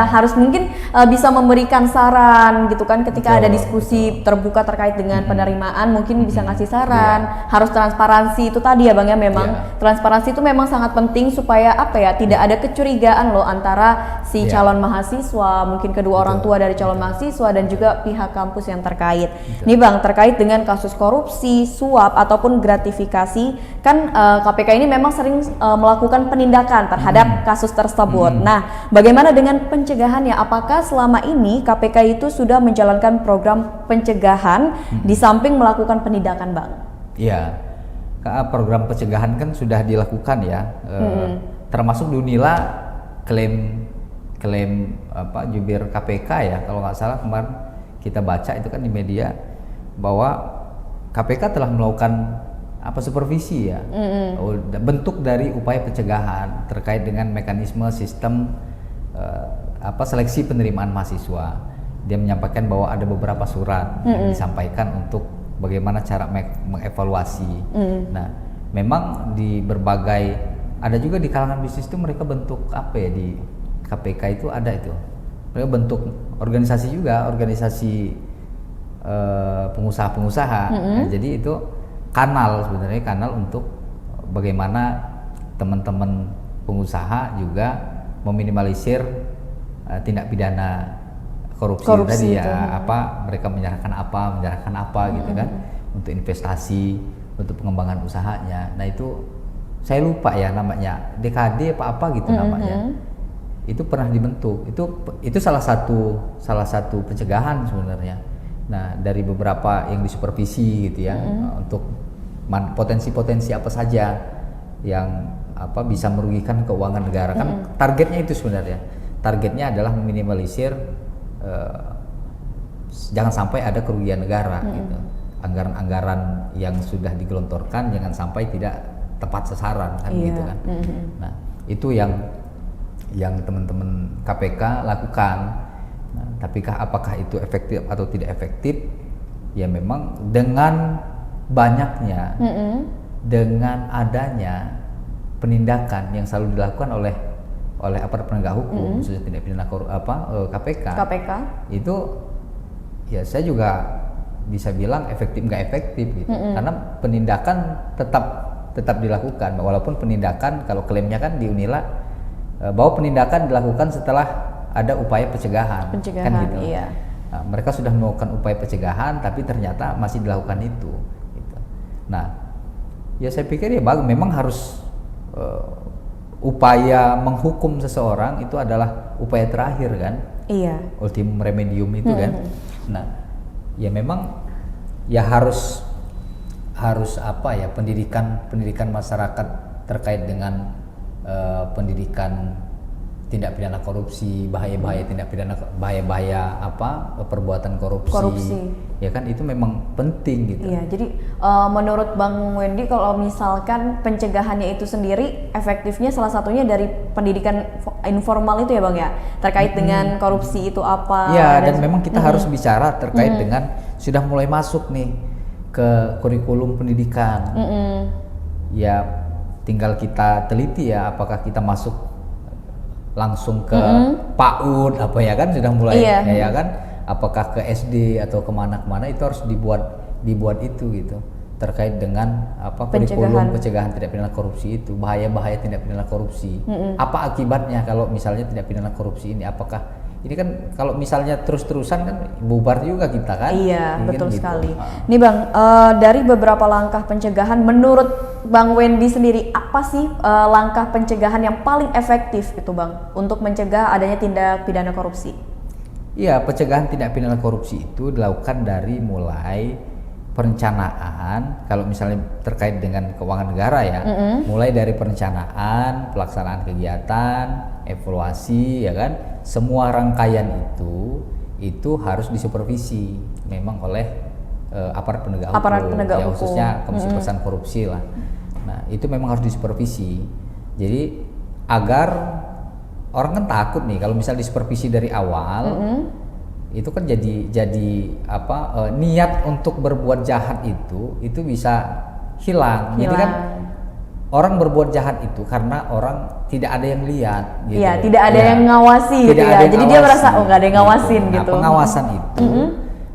harus mungkin bisa memberikan saran gitu kan ketika ada diskusi terbuka terkait dengan penerimaan, mungkin bisa ngasih saran. Harus transparansi itu tadi ya Bang ya, memang transparansi itu memang sangat penting supaya tidak ada kecurigaan loh antara si calon mahasiswa, mungkin kedua orang tua dari calon mahasiswa dan juga pihak kampus yang terkait. Nih Bang, terkait dengan kasus korupsi, suap ataupun gratifikasi, kan KPK ini memang sering melakukan penindakan terhadap kasus tersebut. Nah, bagaimana dengan pencegahannya? Apakah selama ini KPK itu sudah menjalankan program pencegahan di samping melakukan penindakan, Bang? Iya, program pencegahan kan sudah dilakukan ya, termasuk Dunila klaim jubir KPK ya, kalau nggak salah kemarin kita baca itu kan di media bahwa KPK telah melakukan supervisi ya, bentuk dari upaya pencegahan terkait dengan mekanisme sistem seleksi penerimaan mahasiswa. Dia menyampaikan bahwa ada beberapa surat yang disampaikan untuk bagaimana cara mengevaluasi. Nah, memang di berbagai, ada juga di kalangan bisnis itu mereka bentuk apa ya, di KPK itu ada itu. Mereka bentuk organisasi juga, organisasi pengusaha-pengusaha. Nah, jadi itu sebenarnya kanal untuk bagaimana teman-teman pengusaha juga meminimalisir tindak pidana korupsi tadi ya, mereka menyerahkan apa gitu kan, untuk investasi, untuk pengembangan usahanya. Nah itu saya lupa ya namanya, DKD apa gitu namanya. Itu pernah dibentuk. Itu salah satu pencegahan sebenarnya. Nah, dari beberapa yang disupervisi gitu ya, untuk potensi-potensi apa saja yang bisa merugikan keuangan negara. Kan targetnya itu sebenarnya. Targetnya adalah meminimalisir jangan sampai ada kerugian negara gitu. Anggaran-anggaran yang sudah digelontorkan jangan sampai tidak tepat sasaran kan gitu kan. Nah, itu yang teman-teman KPK lakukan. Nah, tapikah apakah itu efektif atau tidak efektif? Ya memang dengan banyaknya, dengan adanya penindakan yang selalu dilakukan oleh aparat penegak hukum, khususnya tindak pidana KPK, itu ya saya juga bisa bilang efektif nggak efektif gitu. Karena penindakan tetap dilakukan, walaupun penindakan kalau klaimnya kan di Unila bahwa penindakan dilakukan setelah ada upaya pencegahan kan gitu. Iya. Nah, mereka sudah melakukan upaya pencegahan tapi ternyata masih dilakukan itu gitu. Nah, ya saya pikir ya memang harus upaya menghukum seseorang itu adalah upaya terakhir kan. Iya. Ultimum remedium itu kan. Nah, ya memang ya harus pendidikan masyarakat terkait dengan pendidikan tindak pidana korupsi, bahaya-bahaya tindak pidana, bahaya-bahaya perbuatan korupsi. Ya kan itu memang penting gitu. Iya, jadi menurut Bang Wendy kalau misalkan pencegahannya itu sendiri efektifnya salah satunya dari pendidikan informal itu ya Bang ya, terkait dengan korupsi itu apa. Ya, dan memang kita harus bicara terkait dengan sudah mulai masuk nih ke kurikulum pendidikan. Ya tinggal kita teliti ya apakah kita masuk langsung ke PAUD ya kan sudah mulai ya kan, apakah ke SD atau kemana itu harus dibuat itu gitu terkait dengan kurikulum pencegahan tindak pidana korupsi itu, bahaya-bahaya tindak pidana korupsi, apa akibatnya kalau misalnya tindak pidana korupsi ini, apakah ini kan kalau misalnya terus-terusan kan bubar juga kita kan. Iya, betul gitu. Sekali. Nih Bang, dari beberapa langkah pencegahan menurut Bang Wendy sendiri apa sih langkah pencegahan yang paling efektif itu Bang untuk mencegah adanya tindak pidana korupsi? Iya, pencegahan tindak pidana korupsi itu dilakukan dari mulai perencanaan, kalau misalnya terkait dengan keuangan negara ya, mulai dari perencanaan, pelaksanaan kegiatan, evaluasi ya kan, semua rangkaian itu harus disupervisi memang oleh aparat penegak hukum, khususnya Komisi Pemberantasan Korupsi lah. Nah itu memang harus disupervisi, jadi agar orang kan takut nih kalau misalnya disupervisi dari awal. Itu kan jadi niat untuk berbuat jahat itu bisa hilang. Jadi kan orang berbuat jahat itu karena orang tidak ada yang lihat gitu. Iya, tidak ada yang ngawasi gitu ya. Jadi dia merasa nggak ada yang ngawasin gitu. Nah, pengawasan itu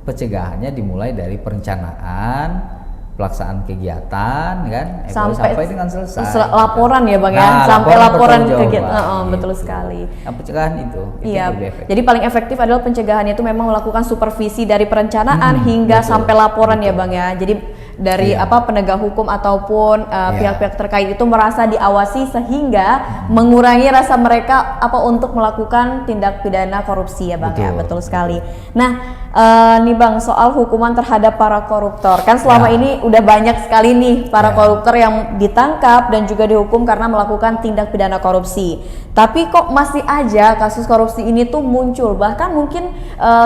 pencegahannya dimulai dari perencanaan, pelaksanaan kegiatan kan, sampai dengan selesai. Laporan ya Bang ya, sampai laporan kegiatan. Betul sekali. Nah, pencegahan itu iya. Jadi paling efektif adalah pencegahannya itu memang melakukan supervisi dari perencanaan hingga sampai laporan ya Bang ya. Jadi dari penegak hukum ataupun pihak-pihak terkait itu merasa diawasi sehingga mengurangi rasa mereka untuk melakukan tindak pidana korupsi ya Bang ya. Betul sekali. Nah, nih Bang, soal hukuman terhadap para koruptor. Kan selama ini udah banyak sekali nih para koruptor yang ditangkap dan juga dihukum karena melakukan tindak pidana korupsi. Tapi kok masih aja kasus korupsi ini tuh muncul. Bahkan mungkin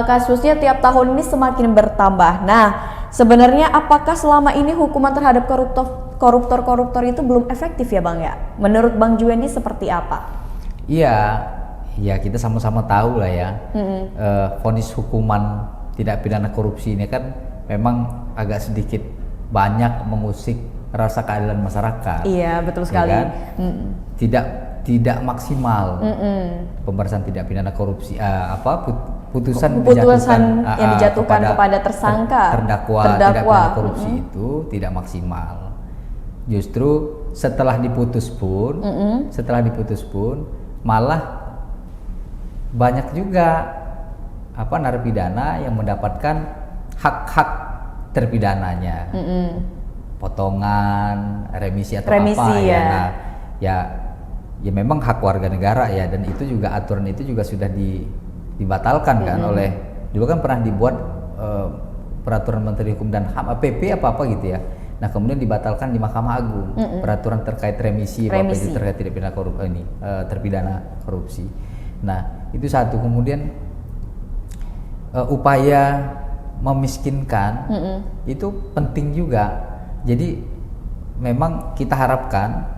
kasusnya tiap tahun ini semakin bertambah. Nah, sebenarnya apakah selama ini hukuman terhadap koruptor itu belum efektif ya Bang ya? Menurut Bang Juwendi seperti apa? Iya, ya kita sama-sama tahu lah ya, vonis hukuman tindak pidana korupsi ini kan memang agak sedikit banyak mengusik rasa keadilan masyarakat. Iya, betul sekali. Ya kan? Tidak maksimal pemberantasan tindak pidana korupsi, putusan yang dijatuhkan kepada tersangka terdakwa tindak pidana korupsi itu tidak maksimal. Justru setelah diputus pun malah banyak juga narapidana yang mendapatkan hak-hak terpidananya, potongan, remisi atau apa ya. Nah, ya memang hak warga negara ya, dan itu juga aturan itu juga sudah dibatalkan kan oleh, dulu kan pernah dibuat peraturan Menteri Hukum dan HAM, PP apa gitu ya. Nah kemudian dibatalkan di Mahkamah Agung peraturan terkait remisi. Itu terkait tidak pidana terpidana korupsi. Nah itu satu. Kemudian upaya memiskinkan itu penting juga. Jadi memang kita harapkan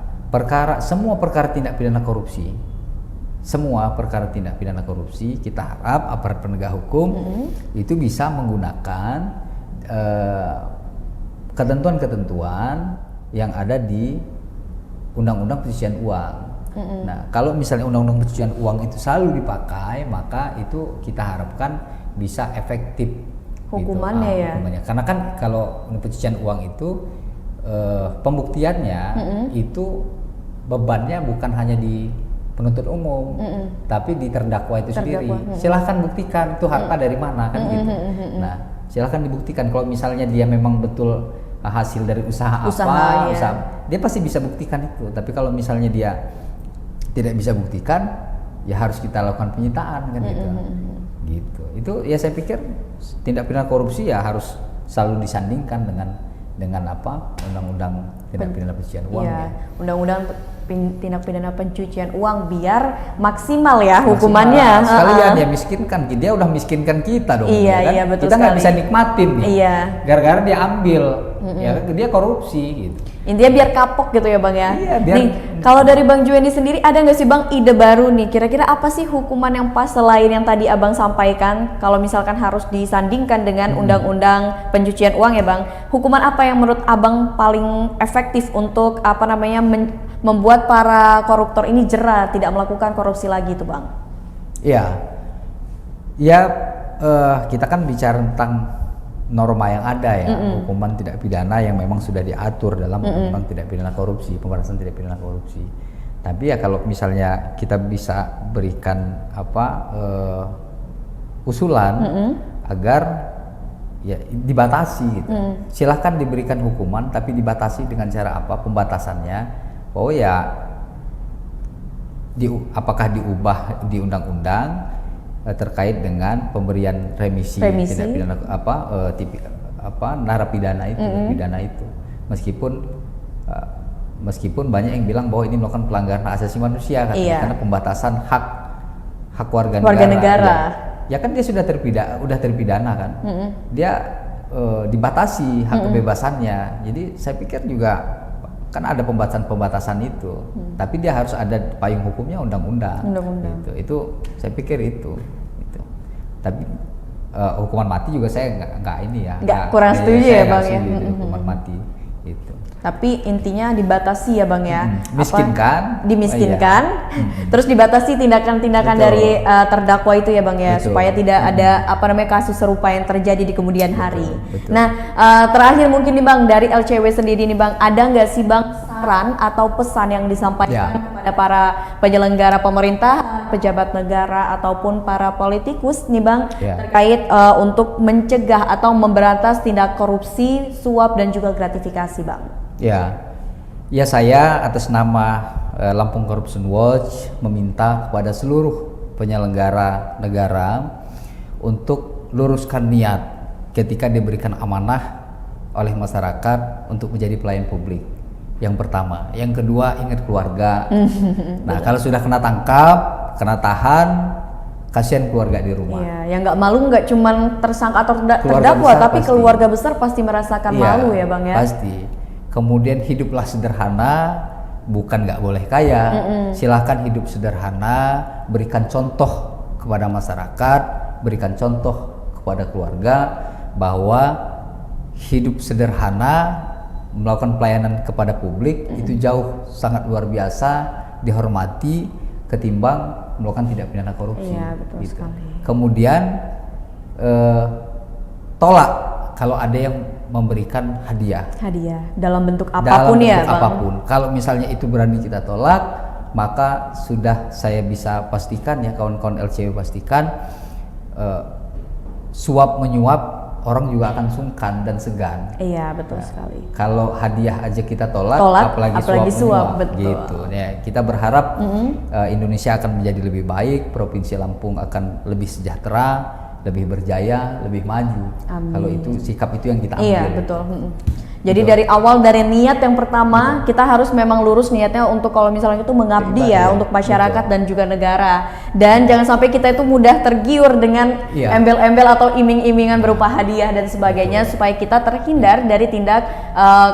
semua perkara tindak pidana korupsi kita harap aparat penegak hukum itu bisa menggunakan ketentuan-ketentuan yang ada di Undang-Undang Pencucian Uang. Nah, kalau misalnya Undang-Undang Pencucian Uang itu selalu dipakai, maka itu kita harapkan bisa efektif hukumannya gitu, ya. Hukumannya. Karena kan kalau pencucian uang itu pembuktiannya itu bebannya bukan hanya di penuntut umum, tapi di terdakwa itu sendiri. Silahkan buktikan itu harta dari mana kan gitu. Nah, silahkan dibuktikan kalau misalnya dia memang betul hasil dari usaha dia pasti bisa buktikan itu. Tapi kalau misalnya dia tidak bisa buktikan, ya harus kita lakukan penyitaan kan gitu. Gitu. Itu ya saya pikir tindak pidana korupsi ya harus selalu disandingkan dengan undang-undang tindak pidana pencucian uang. Ya, undang-undang tindak pidana pencucian uang biar maksimal ya hukumannya. Sekalian dia miskinkan, dia udah miskinkan kita dong. Iya, kan? iya betul. Kita nggak bisa nikmatin nih. Iya. Gara-gara dia ambil, ya dia korupsi gitu. Intinya biar kapok gitu ya Bang ya. Iya, biar. Nih, kalau dari Bang Juendi sendiri ada nggak sih Bang ide baru nih? Kira-kira apa sih hukuman yang pas selain yang tadi Abang sampaikan? Kalau misalkan harus disandingkan dengan undang-undang pencucian uang ya Bang, hukuman apa yang menurut Abang paling efektif untuk membuat para koruptor ini jera, tidak melakukan korupsi lagi itu Bang? Iya, kita kan bicara tentang norma yang ada ya, hukuman tidak pidana yang memang sudah diatur dalam undang-undang tidak pidana korupsi, pemberantasan tidak pidana korupsi. Tapi ya kalau misalnya kita bisa berikan usulan agar ya dibatasi gitu. Silahkan diberikan hukuman tapi dibatasi dengan cara apa pembatasannya, bahwa ya apakah diubah di undang-undang terkait dengan pemberian remisi. Tidak pidana narapidana itu, pidana itu. Meskipun banyak yang bilang bahwa ini melakukan pelanggaran hak asasi manusia karena pembatasan hak warga negara. Ya kan dia sudah terpidana kan. Dia dibatasi hak kebebasannya. Jadi saya pikir juga kan ada pembatasan itu, tapi dia harus ada payung hukumnya undang-undang. Gitu. Itu saya pikir itu. Tapi hukuman mati juga saya nggak kurang setuju ya Bang ya. Hukuman mati itu. Tapi intinya dibatasi ya Bang ya. Dimiskinkan. Terus dibatasi tindakan-tindakan dari terdakwa itu ya Bang ya, supaya tidak ada kasus serupa yang terjadi di kemudian hari. Betul. Nah, terakhir mungkin nih Bang, dari LCW sendiri nih Bang, ada nggak sih Bang saran atau pesan yang disampaikan kepada para penyelenggara pemerintah, pejabat negara ataupun para politikus nih Bang, terkait untuk mencegah atau memberantas tindak korupsi, suap dan juga gratifikasi Bang? Ya saya atas nama Lampung Corruption Watch meminta kepada seluruh penyelenggara negara untuk luruskan niat ketika diberikan amanah oleh masyarakat untuk menjadi pelayan publik. Yang pertama, yang kedua ingat keluarga. Nah kalau sudah kena tangkap, kena tahan, kasihan keluarga di rumah. Iya, yang nggak malu nggak cuma tersangka atau terdakwa, tapi pasti. Keluarga besar pasti merasakan malu ya Bang ya. Pasti. Kemudian hiduplah sederhana, bukan nggak boleh kaya, silahkan hidup sederhana, berikan contoh kepada masyarakat, berikan contoh kepada keluarga bahwa hidup sederhana, melakukan pelayanan kepada publik itu jauh sangat luar biasa dihormati ketimbang melakukan tindak pidana korupsi. Iya, betul sekali. Kemudian tolak kalau ada yang memberikan hadiah dalam bentuk apapun ya, Bang. apapun. Kalau misalnya itu berani kita tolak, maka sudah saya bisa pastikan ya, kawan-kawan LCW pastikan suap menyuap orang juga akan sungkan dan segan. Iya, betul sekali. Kalau hadiah aja kita tolak apalagi suap, menyuap, gitu. Ya, kita berharap Indonesia akan menjadi lebih baik, Provinsi Lampung akan lebih sejahtera, lebih berjaya, lebih maju. Amin. Kalau itu sikap itu yang kita ambil. Iya, betul. Jadi dari awal, dari niat yang pertama, kita harus memang lurus niatnya untuk kalau misalnya itu mengabdi ya untuk masyarakat dan juga negara. Dan jangan sampai kita itu mudah tergiur dengan embel-embel atau iming-imingan berupa hadiah dan sebagainya, supaya kita terhindar dari tindak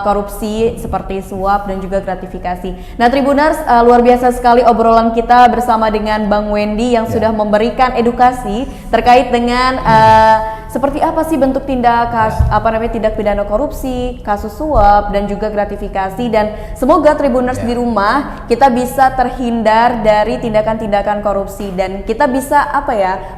korupsi seperti suap dan juga gratifikasi. Nah, Tribuners, luar biasa sekali obrolan kita bersama dengan Bang Wendy yang sudah memberikan edukasi terkait dengan seperti apa sih bentuk tindak pidana korupsi, kasus suap dan juga gratifikasi, dan semoga Tribuners di rumah kita bisa terhindar dari tindakan-tindakan korupsi dan kita bisa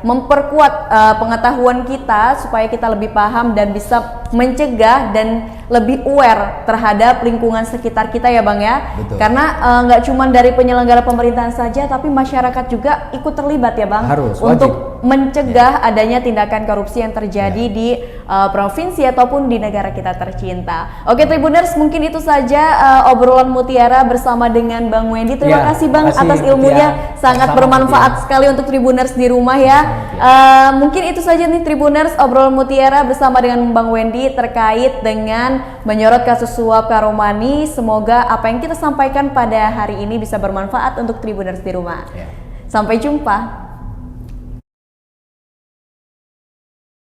memperkuat pengetahuan kita supaya kita lebih paham dan bisa mencegah dan lebih aware terhadap lingkungan sekitar kita ya, Bang ya. Betul. Karena nggak cuma dari penyelenggara pemerintahan saja, tapi masyarakat juga ikut terlibat ya, Bang. Harus, untuk mencegah adanya tindakan korupsi yang terjadi di provinsi ataupun di negara kita tercinta. Oke, Tribuners, mungkin itu saja obrolan Mutiara bersama dengan Bang Wendy. Terima kasih, Bang, atas ilmunya, sangat bermanfaat sekali untuk Tribuners di rumah ya. Mungkin itu saja nih Tribuners, obrolan Mutiara bersama dengan Bang Wendy terkait dengan menyorot kasus suap Karomani. Semoga apa yang kita sampaikan pada hari ini bisa bermanfaat untuk Tribuners di rumah. Sampai jumpa.